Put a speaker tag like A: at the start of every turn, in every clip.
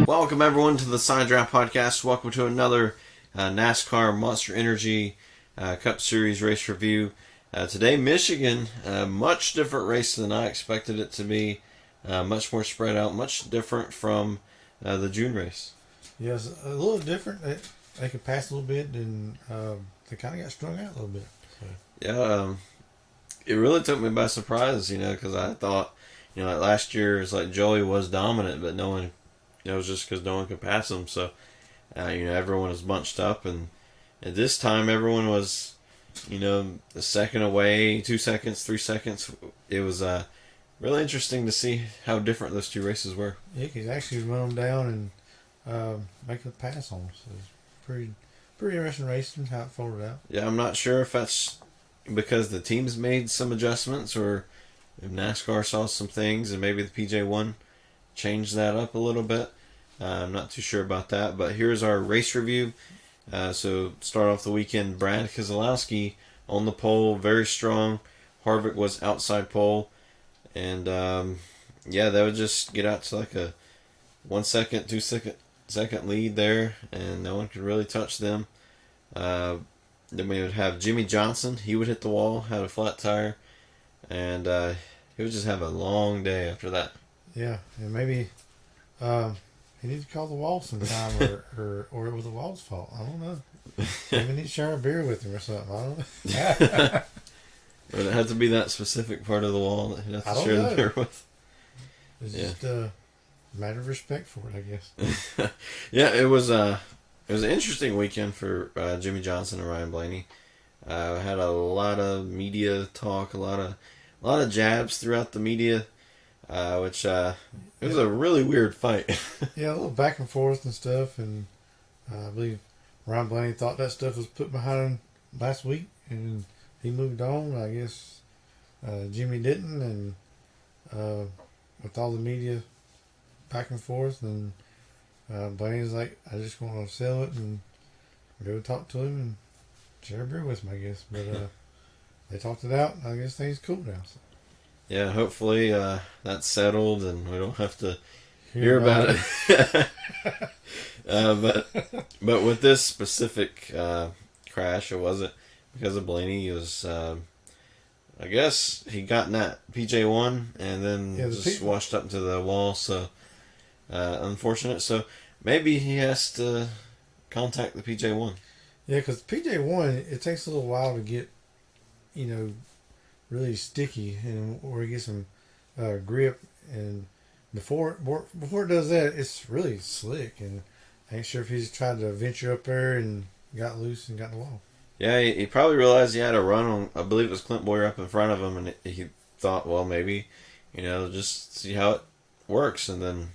A: Welcome everyone to the Side Draft Podcast. Welcome to another NASCAR Monster Energy Cup Series race review. Today, Michigan, a much different race than I expected it to be. Much more spread out, much different from the June race.
B: Yes, a little different. They could pass a little bit, and they kind of got strung out a little bit. So.
A: Yeah, it really took me by surprise, because I thought, like last year, it's like Joey was dominant, but no one, it was just because no one could pass him. So, everyone was bunched up, and at this time, everyone was, a second away, 2 seconds, 3 seconds. It was really interesting to see how different those two races were.
B: Yeah, he could actually run them down and make a pass on them. So it's pretty interesting racing how it folded out.
A: Yeah, I'm not sure if that's because the teams made some adjustments or if NASCAR saw some things and maybe the PJ1 changed that up a little bit. I'm not too sure about that, but here's our race review. So start off the weekend, Brad Keselowski on the pole, very strong. Harvick was outside pole. And they would just get out to like a 1 second, 2 second lead there, and no one could really touch them. Then we would have Jimmy Johnson. He would hit the wall, had a flat tire, and he would just have a long day after that.
B: Yeah, and maybe he needs to call the wall sometime, or it was the wall's fault. I don't know. Maybe need to share a beer with him or something. I don't know.
A: But it had to be that specific part of the wall that he'd have to share the beer with.
B: It's just a matter of respect for it, I guess.
A: Yeah, it was an interesting weekend for Jimmy Johnson and Ryan Blaney. Had a lot of media talk, a lot of jabs throughout the media, which it was a really weird fight.
B: Yeah, a little back and forth and stuff, and I believe Ryan Blaney thought that stuff was put behind him last week, and he moved on. I guess Jimmy didn't, and with all the media back and forth, and Blaney's like, I just want to sell it and go talk to him and share a beer with him, I guess. But they talked it out, and I guess things cool now. So.
A: Yeah, hopefully that's settled and we don't have to hear about it. But with this specific crash, it wasn't because of Blaney. He was, I guess, he got in that PJ1 and then just washed up to the wall. So unfortunate. So maybe he has to contact the PJ1.
B: Yeah, because PJ1, it takes a little while to get, really sticky and where it gets some grip, and before it does that, it's really slick, and I ain't sure if he's tried to venture up there and got loose and got in the wall.
A: Yeah, he probably realized he had a run on, I believe it was Clint Boyer up in front of him, and he thought, well, maybe, just see how it works, and then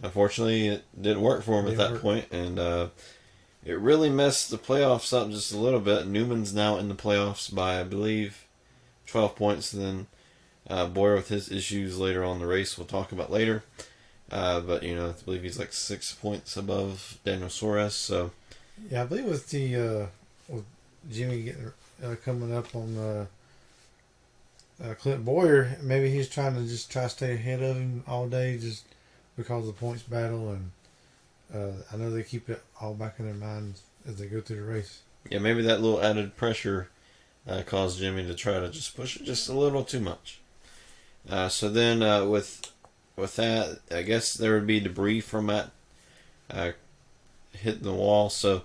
A: unfortunately it didn't work for him at that point, and it really messed the playoffs up just a little bit. Newman's now in the playoffs by, I believe, 12 points, and then Boyer with his issues later on in the race we'll talk about later. But, I believe he's like 6 points above Daniel Suarez. So
B: yeah, I believe with the with Jimmy getting coming up on Clint Boyer, maybe he's trying to stay ahead of him all day just because of the points battle, and I know they keep it all back in their minds as they go through the race. Yeah,
A: maybe that little added pressure caused Jimmy to try to just push it just a little too much. So then with that, I guess there would be debris from that hitting the wall. So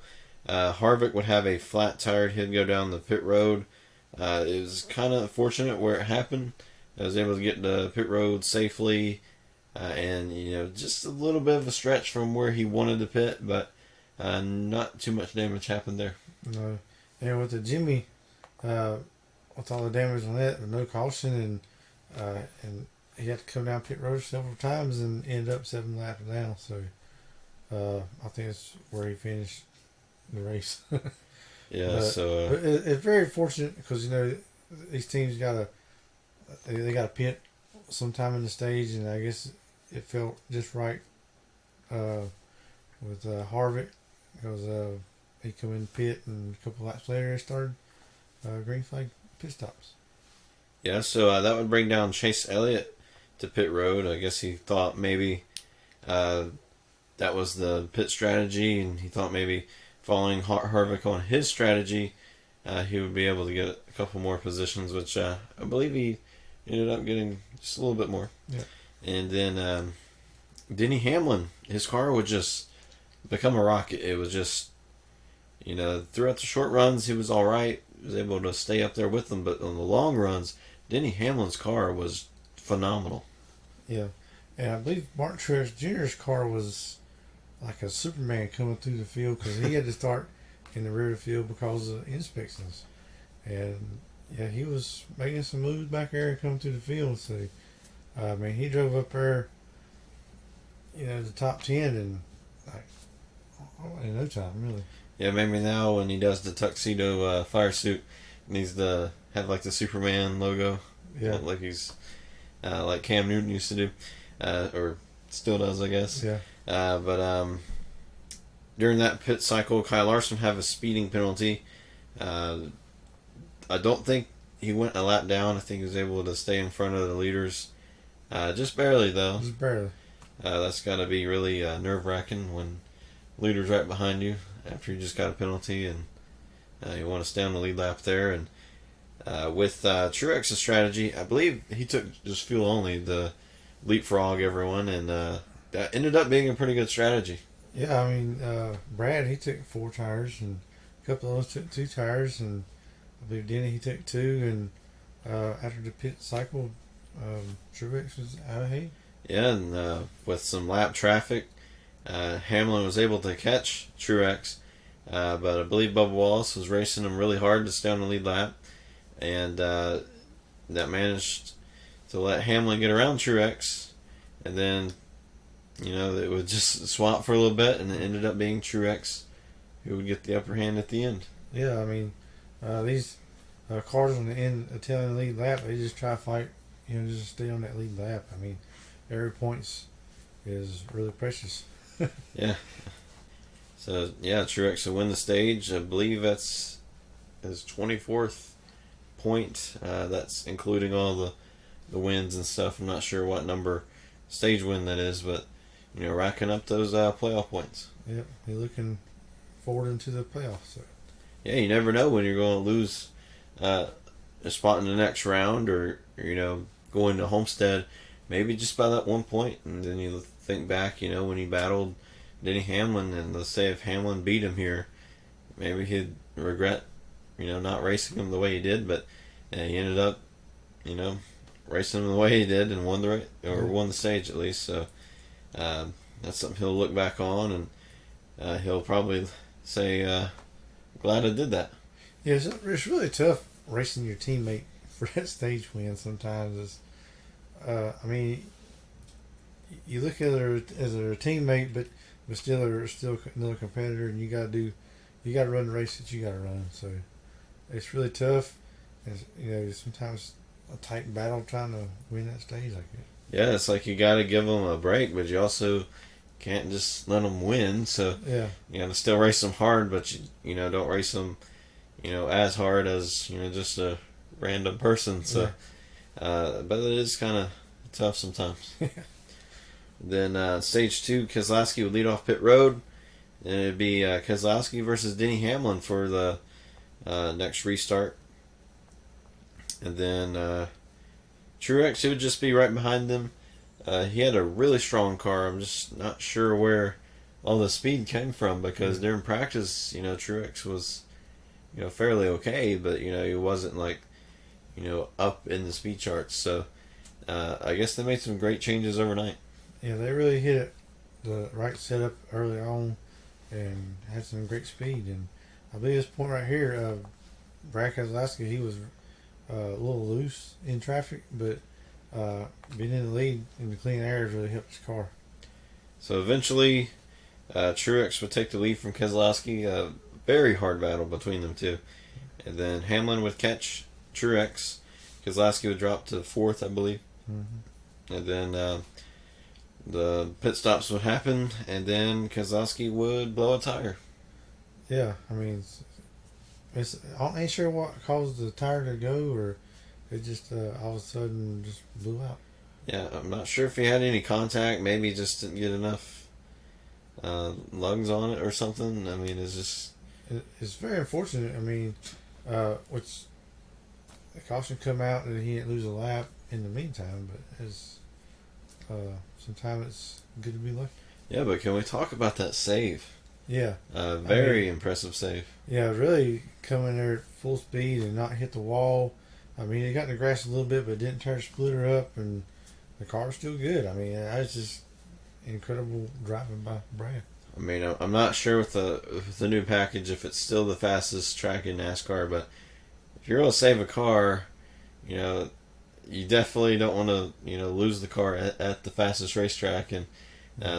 A: Harvick would have a flat tire. He'd go down the pit road. It was kind of fortunate where it happened. I was able to get to pit road safely, and just a little bit of a stretch from where he wanted to pit, but not too much damage happened there.
B: No, and with the Jimmy. With all the damage on that, with no caution, and he had to come down pit road several times and ended up 7 laps down. So I think that's where he finished the race.
A: Yeah,
B: but it's very fortunate because these teams got to pit sometime in the stage, and I guess it felt just right with Harvick because he come in pit, and a couple laps later he started green flag pit stops.
A: Yeah, so that would bring down Chase Elliott to pit road. I guess he thought maybe that was the pit strategy, and he thought maybe following Harvick on his strategy, he would be able to get a couple more positions, which I believe he ended up getting just a little bit more.
B: Yeah.
A: And then Denny Hamlin, his car would just become a rocket. It was just, throughout the short runs, he was all right. He was able to stay up there with them, but on the long runs, Denny Hamlin's car was phenomenal.
B: Yeah. And I believe Martin Truex Jr.'s car was like a Superman coming through the field because he had to start in the rear of the field because of inspections. And yeah, he was making some moves back there and coming through the field. So, he drove up there, the top 10 in in no time, really.
A: Yeah, maybe now when he does the tuxedo fire suit, needs to have like the Superman logo.
B: Yeah.
A: Like he's like Cam Newton used to do, or still does, I guess.
B: Yeah.
A: But during that pit cycle, Kyle Larson have a speeding penalty. I don't think he went a lap down. I think he was able to stay in front of the leaders. Just barely, though.
B: Just barely.
A: That's got to be really nerve-wracking when leader's right behind you after you just got a penalty and you want to stay on the lead lap there. And with Truex's strategy, I believe he took just fuel only, the leapfrog everyone, and that ended up being a pretty good strategy.
B: Yeah, Brad, he took 4 tires, and a couple of those took 2 tires, and I believe Denny, he took 2, and after the pit cycle, Truex was out ahead.
A: Yeah, and with some lap traffic, Hamlin was able to catch Truex, but I believe Bubba Wallace was racing him really hard to stay on the lead lap, and that managed to let Hamlin get around Truex, and then they would just swap for a little bit, and it ended up being Truex who would get the upper hand at the end.
B: Yeah, these cars on the end of the lead lap, they just try to fight, just to stay on that lead lap. Every point is really precious.
A: Yeah. So, yeah, Truex will win the stage. I believe that's his 24th point. That's including all the wins and stuff. I'm not sure what number stage win that is, but, racking up those playoff points.
B: Yep, he's looking forward into the playoffs. So.
A: Yeah, you never know when you're going to lose a spot in the next round or going to Homestead, maybe just by that 1 point. And then you think back, when he battled Denny Hamlin, and let's say if Hamlin beat him here, maybe he'd regret, not racing him the way he did, but he ended up, racing him the way he did and won the stage at least. So that's something he'll look back on, and he'll probably say, glad I did that.
B: Yeah, it's really tough racing your teammate for that stage win sometimes. You look at her as a teammate, but still another competitor, and you got to run the race that you got to run. So it's really tough. Sometimes a tight battle trying to win that stage like that.
A: Yeah, it's like you got to give them a break, but you also can't just let them win. So
B: yeah,
A: you got to still race them hard, but you don't race them, as hard as just a random person. So, but it is kind of tough sometimes. Then stage 2, Keselowski would lead off pit road, and it'd be Keselowski versus Denny Hamlin for the next restart. And then Truex, it would just be right behind them. He had a really strong car. I'm just not sure where all the speed came from, because during practice, Truex was, fairly okay, but he wasn't like, up in the speed charts. So I guess they made some great changes overnight.
B: Yeah, they really hit it the right setup early on and had some great speed. And I believe this point right here, Brad Keselowski, he was a little loose in traffic, but being in the lead in the clean air has really helped his car.
A: So eventually, Truex would take the lead from Keselowski. A very hard battle between them two. And then Hamlin would catch Truex. Keselowski would drop to 4th, I believe.
B: Mm-hmm.
A: And then the pit stops would happen, and then Keselowski would blow a tire.
B: Yeah, I ain't sure what caused the tire to go, or it just all of a sudden just blew out.
A: Yeah, I'm not sure if he had any contact. Maybe he just didn't get enough lugs on it or something. I mean, it's just
B: It's very unfortunate. I mean, which the caution come out and he didn't lose a lap in the meantime. But as sometimes it's good to be lucky.
A: yeah. But can we talk about that save?
B: Yeah,
A: Very impressive save.
B: yeah, really coming there at full speed and not hit the wall. I mean, he got in the grass a little bit, but didn't tear the splitter up, and the car was still good. I mean, that's just incredible driving by Brad.
A: I mean, I'm not sure with the new package if it's still the fastest track in NASCAR, but if you're going to save a car, you know, you definitely don't want to, lose the car at the fastest racetrack. And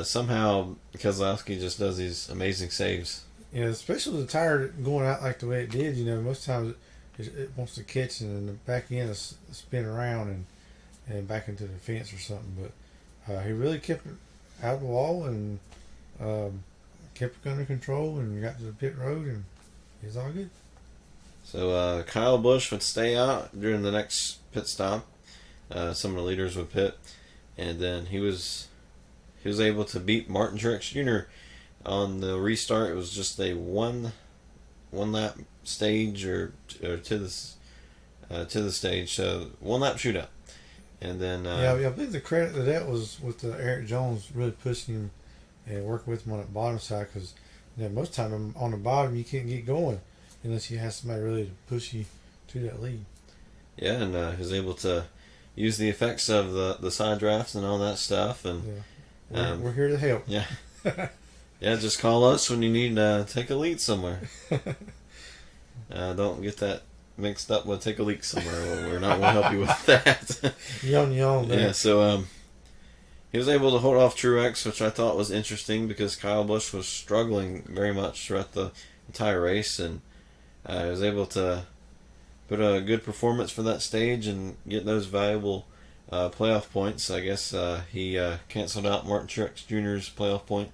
A: somehow Keselowski just does these amazing saves.
B: Yeah, especially the tire going out like the way it did. Most times it wants to catch and then the back end is spin around and back into the fence or something. But he really kept it out of the wall and kept it under control and got to the pit road and it's all good.
A: So Kyle Busch would stay out during the next pit stop. Some of the leaders would pit, and then he was able to beat Martin Truex Jr. on the restart. It was just a one lap stage or to the stage, so 1 lap shootout, and then
B: I believe the credit to that was with Eric Jones really pushing him and working with him on that bottom side because most time on the bottom you can't get going unless you have somebody really to push you to that lead.
A: Yeah, and he was able to use the effects of the side drafts and all that stuff, and
B: we're here to help.
A: Yeah. Yeah, just call us when you need to take a lead somewhere. Don't get that mixed up with take a leak somewhere. We're not going to help you with that.
B: Yawn.
A: Yeah, so he was able to hold off Truex, which I thought was interesting because Kyle Busch was struggling very much throughout the entire race, and he was able to put a good performance for that stage and get those valuable playoff points. I guess he canceled out Martin Truex Jr.'s playoff point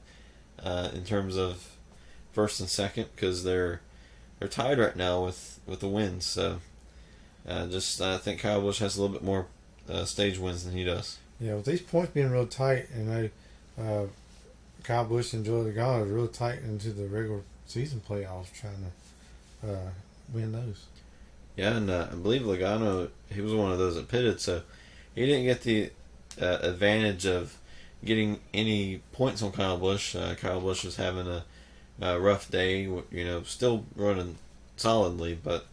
A: in terms of first and second because they're tied right now with the wins. So I think Kyle Busch has a little bit more stage wins than he does.
B: Yeah, with these points being real tight, and Kyle Busch and Joey Logano are real tight into the regular season playoffs, trying to win those.
A: Yeah, and I believe Logano, he was one of those that pitted, so he didn't get the advantage of getting any points on Kyle Busch. Kyle Busch was having a rough day, still running solidly, but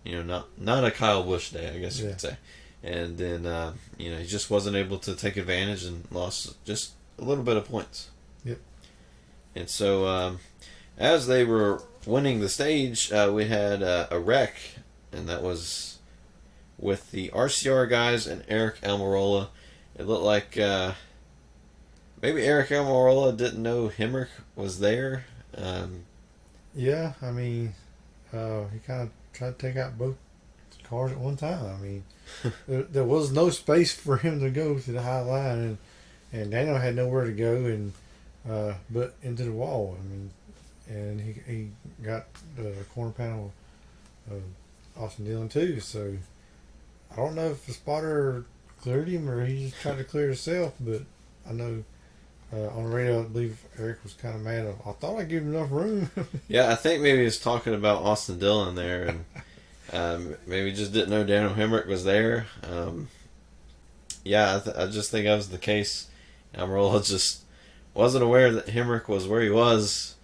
A: not a Kyle Busch day, I guess you could say. And then he just wasn't able to take advantage and lost just a little bit of points.
B: Yep.
A: And so as they were winning the stage, we had a wreck, and that was with the RCR guys and Eric Almirola. It looked like maybe Eric Almirola didn't know Hemrick was there.
B: Yeah, I mean, he kind of tried to take out both cars at one time. I mean, there was no space for him to go to the high line, and Daniel had nowhere to go, and but into the wall. I mean, and he got the corner panel of Austin Dillon too. So I don't know if the spotter cleared him or he just tried to clear himself, but I know on the radio I believe Eric was kind of mad. I thought I gave him enough room.
A: Yeah, I think maybe he was talking about Austin Dillon there, and maybe just didn't know Daniel Hemrick was there. I just think that was the case. Almirola just wasn't aware that Hemrick was where he was,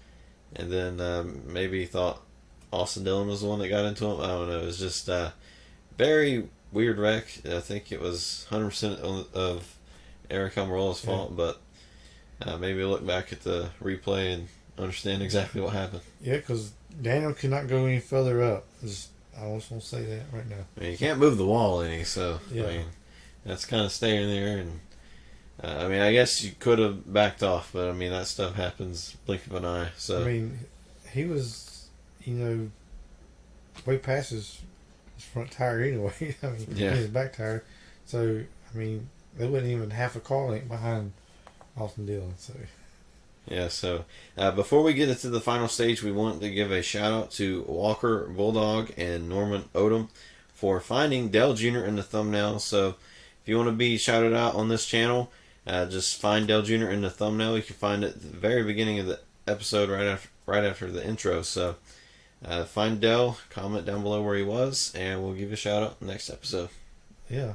A: and then maybe he thought Austin Dillon was the one that got into him. I don't know. It was just very weird wreck. I think it was 100% of Eric Almirola's fault, but maybe look back at the replay and understand exactly what happened.
B: Yeah, because Daniel could not go any further up. I just want to say that right now.
A: I mean, you can't move the wall any, so
B: yeah.
A: I mean, that's kind of staying there. And I guess you could have backed off, but I mean, that stuff happens blink of an eye. So
B: I mean, he was, way past his front tire anyway. I mean, his back tire. So I mean, they wasn't even half a car length behind Austin Dillon. So.
A: Yeah, so before we get into the final stage, we want to give a shout out to Walker Bulldog and Norman Odom for finding Dale Jr. in the thumbnail. So if you want to be shouted out on this channel, just find Dale Jr. in the thumbnail. You can find it at the very beginning of the episode, right after the intro. So find Dale, comment down below where he was, and we'll give you a shout out in the next episode.
B: Yeah,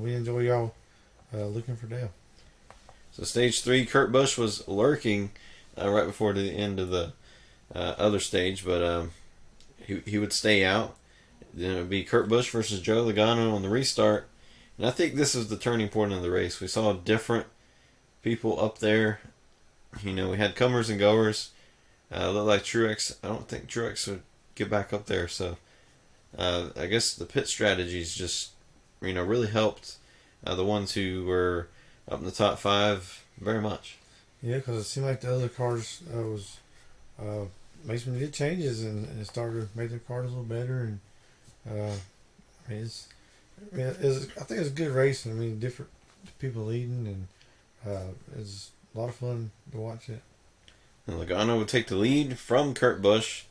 B: we enjoy y'all looking for Dale.
A: So stage 3, Kurt Busch was lurking right before the end of the other stage, but he would stay out. Then it would be Kurt Busch versus Joe Logano on the restart. And I think this was the turning point of the race. We saw different people up there. We had comers and goers. Looked like Truex. I don't think Truex would get back up there. So I guess the pit strategies just, really helped the ones who were up in the top 5 very much.
B: Yeah, because it seemed like the other cars made some good changes and started to make their cars a little better. And I think it's a good race. Different people leading, and it's a lot of fun to watch it.
A: And Logano would take the lead from Kurt Busch.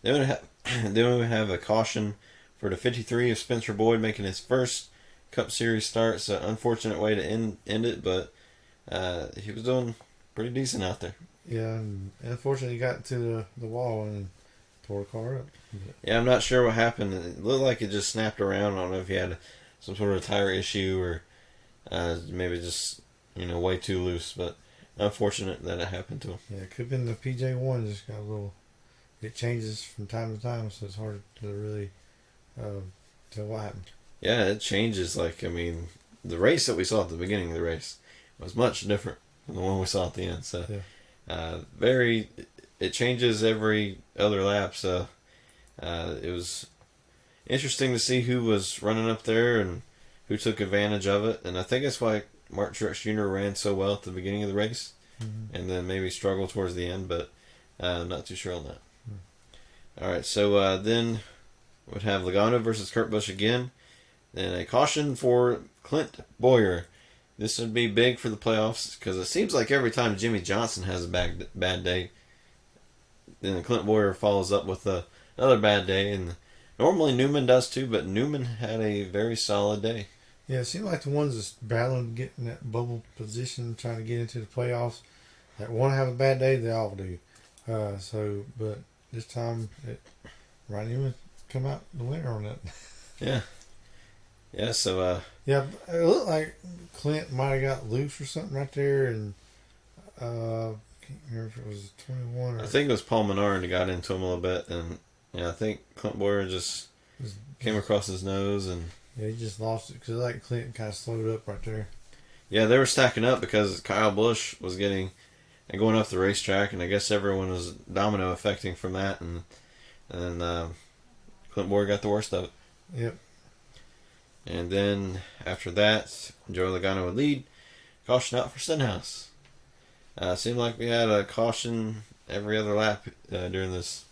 A: They would have a caution for the 53 of Spencer Boyd making his first Cup Series start. It's an unfortunate way to end it, but he was doing pretty decent out there.
B: Yeah, and unfortunately he got to the wall and tore the car up.
A: Yeah, I'm not sure what happened. It looked like it just snapped around. I don't know if he had some sort of tire issue or maybe just, way too loose, but unfortunate that it happened to him.
B: Yeah, it could have been the PJ1 just got a little... It changes from time to time, so it's hard to really tell what happened.
A: Yeah, it changes. The race that we saw at the beginning of the race was much different from the one we saw at the end. So, yeah. It changes every other lap. So, it was interesting to see who was running up there and who took advantage of it. And I think that's why Martin Truex Jr. ran so well at the beginning of the race, and then maybe struggled towards the end, but I'm not too sure on that. All right, so then we'd have Logano versus Kurt Busch again. Then a caution for Clint Bowyer. This would be big for the playoffs because it seems like every time Jimmy Johnson has a bad day, then Clint Bowyer follows up with another bad day. And normally Newman does too, but Newman had a very solid day.
B: Yeah, it seemed like the ones that's battling to get in that bubble position, trying to get into the playoffs, that want to have a bad day, they all do. But this time, Ryan Newman come out the winner on that.
A: Yeah. Yeah, so...
B: yeah, it looked like Clint might have got loose or something right there, and can't remember if it was 21 or...
A: I think it was Paul Menard that got into him a little bit, and I think Clint Bowyer just came across his nose, and...
B: Yeah, he just lost it, because like Clint kind of slowed up right there.
A: Yeah, they were stacking up because Kyle Busch was getting... and going off the racetrack, and I guess everyone was domino affecting from that, and Clint Bowyer got the worst of it.
B: Yep.
A: And then after that, Joe Logano would lead. Caution out for Stenhouse. Seemed like we had a caution every other lap during this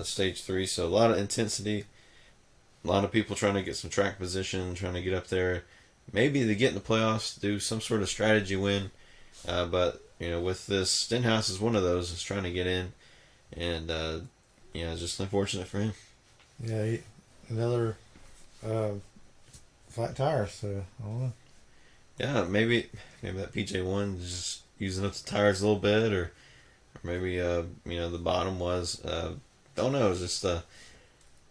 A: stage 3, so a lot of intensity, a lot of people trying to get some track position, trying to get up there, maybe to get in the playoffs, do some sort of strategy win, but with this, Stenhouse is one of those that's trying to get in, and just unfortunate for him.
B: Yeah, another flat tire, so I don't know.
A: Yeah, maybe that PJ1 is just using up the tires a little bit, or maybe the bottom was don't know. It's just it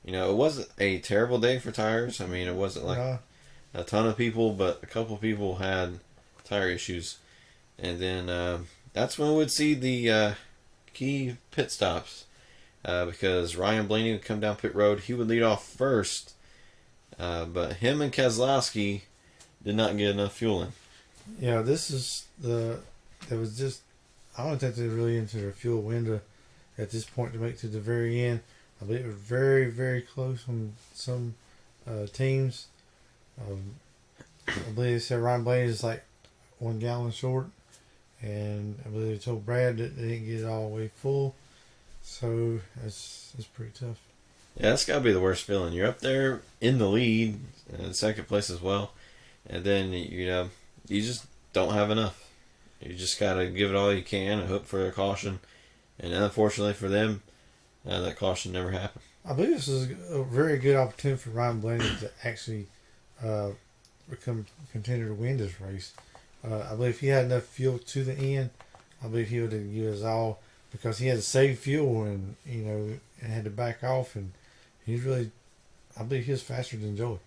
A: wasn't a terrible day for tires. It wasn't like a ton of people, but a couple of people had tire issues. And then that's when we would see the key pit stops because Ryan Blaney would come down pit road. He would lead off first, but him and Keselowski did not get enough fuel in.
B: Yeah, I don't think they're really into their fuel window at this point to make to the very end. I believe it was very, very close on some teams. I believe they said Ryan Blaney is like 1 gallon short. And I believe they told Brad that they didn't get it all the way full. So it's pretty tough.
A: Yeah, that's got to be the worst feeling. You're up there in the lead, in second place as well. And then, you just don't have enough. You just got to give it all you can and hope for a caution. And unfortunately for them, that caution never happened.
B: I believe this is a very good opportunity for Ryan Blaney to actually become contender to win this race. I believe if he had enough fuel to the end, I believe he would have given us all, because he had to save fuel and and had to back off, and he's really, I believe he was faster than Joey.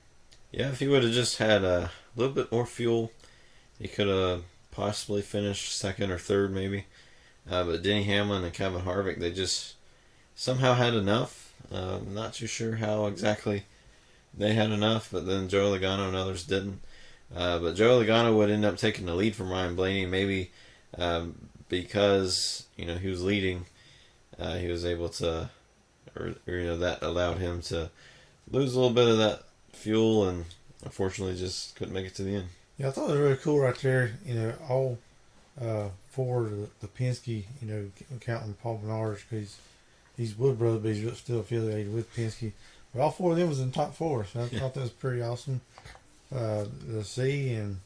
A: Yeah, if he would have just had a little bit more fuel, he could have possibly finished second or third maybe. But Denny Hamlin and Kevin Harvick, they just somehow had enough. Not too sure how exactly they had enough, but then Joey Logano and others didn't. But Joey Logano would end up taking the lead from Ryan Blaney, maybe because he was leading. He was able to, or that allowed him to lose a little bit of that fuel, and unfortunately just couldn't make it to the end.
B: Yeah, I thought it was really cool right there. All four of the Penske, counting Paul Menard, because he's Wood Brothers, but he's still affiliated with Penske. But all four of them was in top four, so I thought that was pretty awesome to see, and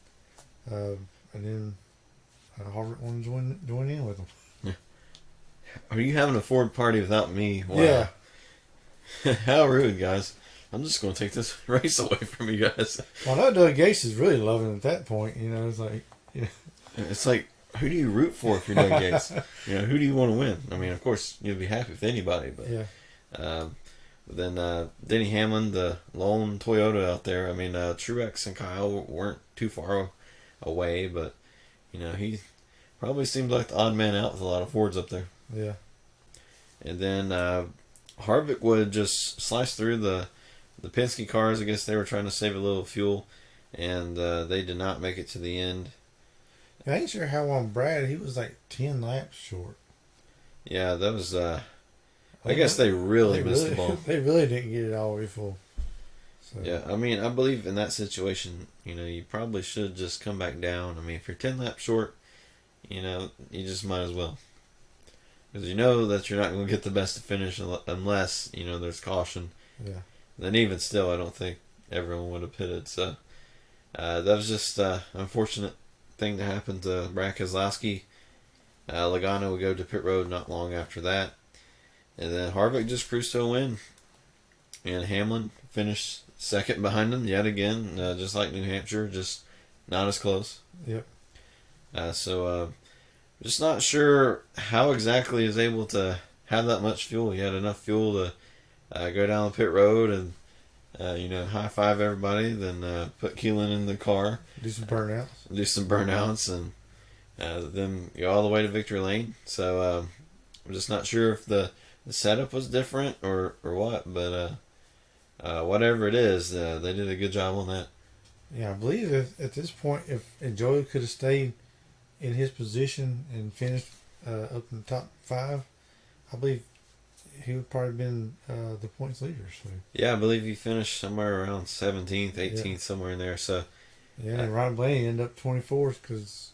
B: then Harvick wanted to join in with them.
A: Yeah. Are you having a Ford party without me? Wow.
B: Yeah.
A: How rude, guys. I'm just going to take this race away from you guys.
B: Well, I know Doug Gates is really loving it at that point. It's like,
A: It's like, who do you root for if you're Doug Gates? Who do you want to win? I mean, of course, you'd be happy with anybody, but
B: yeah.
A: Then Denny Hamlin, the lone Toyota out there. I mean, Truex and Kyle weren't too far away, but he probably seemed like the odd man out with a lot of Fords up there.
B: Yeah.
A: And then Harvick would just slice through the Penske cars. I guess they were trying to save a little fuel, and they did not make it to the end.
B: I ain't sure how long Brad, he was like 10 laps short.
A: Yeah, that was... I guess they really missed the ball.
B: They really didn't get it all the way full. So.
A: Yeah, I mean, I believe in that situation, you probably should just come back down. I mean, if you're 10 laps short, you just might as well. Because you know that you're not going to get the best to finish unless, there's caution.
B: Yeah.
A: Then even still, I don't think everyone would have pitted. So that was just an unfortunate thing to happen to Brad Keselowski. Logano would go to pit road not long after that. And then Harvick just cruised to a win. And Hamlin finished second behind him yet again, just like New Hampshire, just not as close.
B: Yep.
A: So just not sure how exactly he was able to have that much fuel. He had enough fuel to go down the pit road and, high five everybody, then put Keelan in the car.
B: Do some burnouts.
A: And then go all the way to victory lane. So I'm just not sure if the setup was different or what, but whatever it is, they did a good job on that.
B: Yeah, I believe at this point, if Joey could have stayed in his position and finished up in the top 5, I believe he would probably have been the points leader. So.
A: Yeah, I believe he finished somewhere around 17th, 18th, somewhere in there. So
B: yeah, and Ryan Blaney ended up 24th because,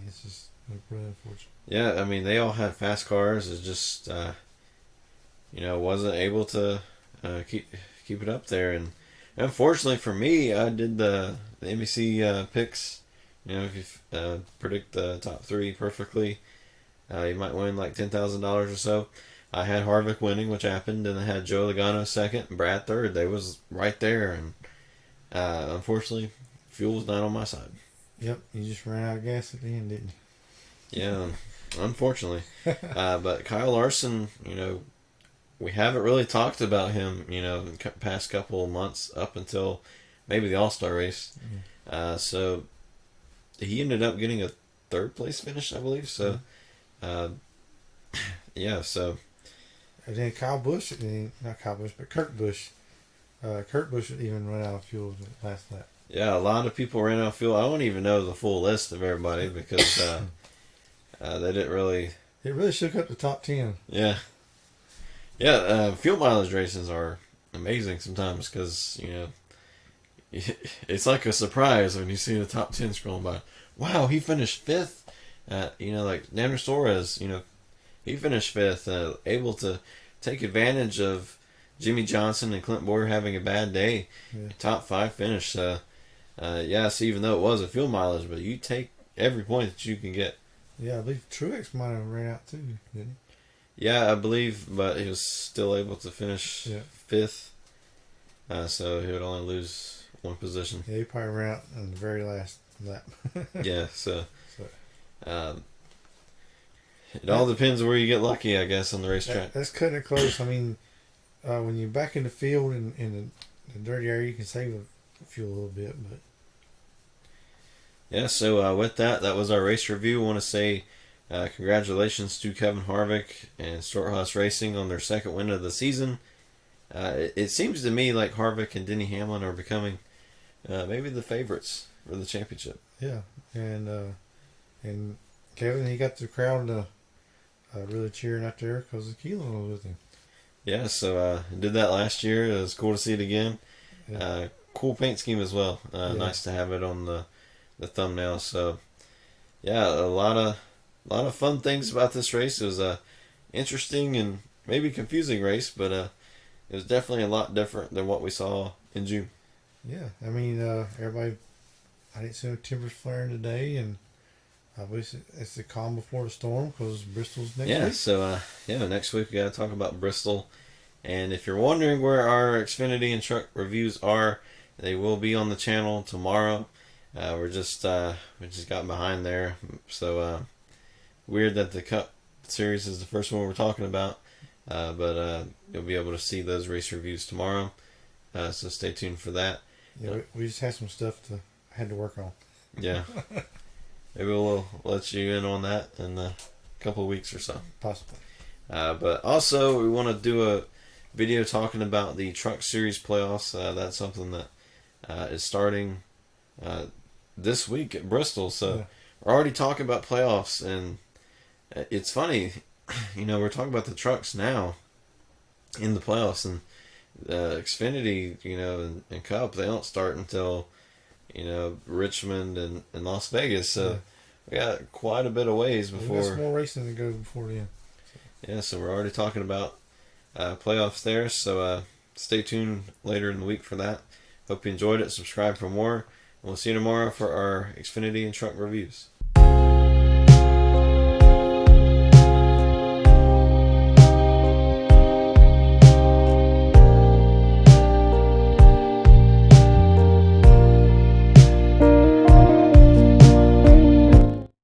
B: it's just really unfortunate.
A: Yeah, I mean, they all had fast cars. It's just, wasn't able to keep it up there. And unfortunately for me, I did the NBC picks. If you predict the top 3 perfectly, you might win like $10,000 or so. I had Harvick winning, which happened, and I had Joe Logano second and Brad third. They was right there, and unfortunately, fuel was not on my side.
B: Yep, you just ran out of gas at the end, didn't you?
A: Yeah, unfortunately. But Kyle Larson, we haven't really talked about him, the past couple of months up until maybe the All-Star race. Mm-hmm. So he ended up getting a 3rd place finish, I believe. So, yeah, so.
B: And then Kurt Busch. Kurt Busch even run out of fuel the last lap.
A: Yeah, a lot of people ran out of fuel. I don't even know the full list of everybody because they didn't really...
B: It really shook up the top 10.
A: Yeah. Yeah, fuel mileage races are amazing sometimes because, it's like a surprise when you see the top 10 scrolling by. Wow, he finished 5th. Like Nander Suarez, he finished 5th, able to take advantage of Jimmy Johnson and Clint Boyer having a bad day. Yeah. Top 5 finish. So even though it was a fuel mileage, but you take every point that you can get.
B: Yeah, I believe Truex might have ran out too, didn't he?
A: Yeah, I believe, but he was still able to finish 5th. So he would only lose one position.
B: Yeah, he probably ran out in the very last lap.
A: Yeah, so it all depends where you get lucky, I guess, on the racetrack.
B: That's cutting it close. I mean, when you're back in the field in the dirty area, you can save the fuel a little bit. But
A: yeah, so with that was our race review. I want to say congratulations to Kevin Harvick and Storthouse Racing on their second win of the season. It seems to me like Harvick and Denny Hamlin are becoming maybe the favorites for the championship.
B: Yeah, and Kevin, he got the crowd really cheering out there because the Keelan was with him.
A: Yeah, so did that last year. It was cool to see it again.
B: Yeah.
A: Cool paint scheme as well. Nice to have it on the thumbnail. So yeah, a lot of fun things about this race. It was a interesting and maybe confusing race, but it was definitely a lot different than what we saw in June.
B: Yeah, I mean, everybody. I didn't see no timbers flaring today, and obviously it's the calm before the storm because Bristol's next week.
A: So next week we got to talk about Bristol. And if you're wondering where our Xfinity and truck reviews are, they will be on the channel tomorrow. We just got behind there, so weird that the Cup Series is the first one we're talking about. But you'll be able to see those race reviews tomorrow. So stay tuned for that.
B: Yeah, we just had some stuff had to work on.
A: Yeah. Maybe we'll let you in on that in a couple of weeks or so.
B: Possibly.
A: But also, we want to do a video talking about the Truck Series playoffs. That's something that is starting this week at Bristol. So we're already talking about playoffs, and it's funny. We're talking about the trucks now in the playoffs, and Xfinity, and Cup, they don't start until Richmond and Las Vegas. So we got quite a bit of ways before.
B: We got some more racing to go before then.
A: Yeah, so we're already talking about playoffs there. So stay tuned later in the week for that. Hope you enjoyed it. Subscribe for more. And we'll see you tomorrow for our Xfinity and truck reviews.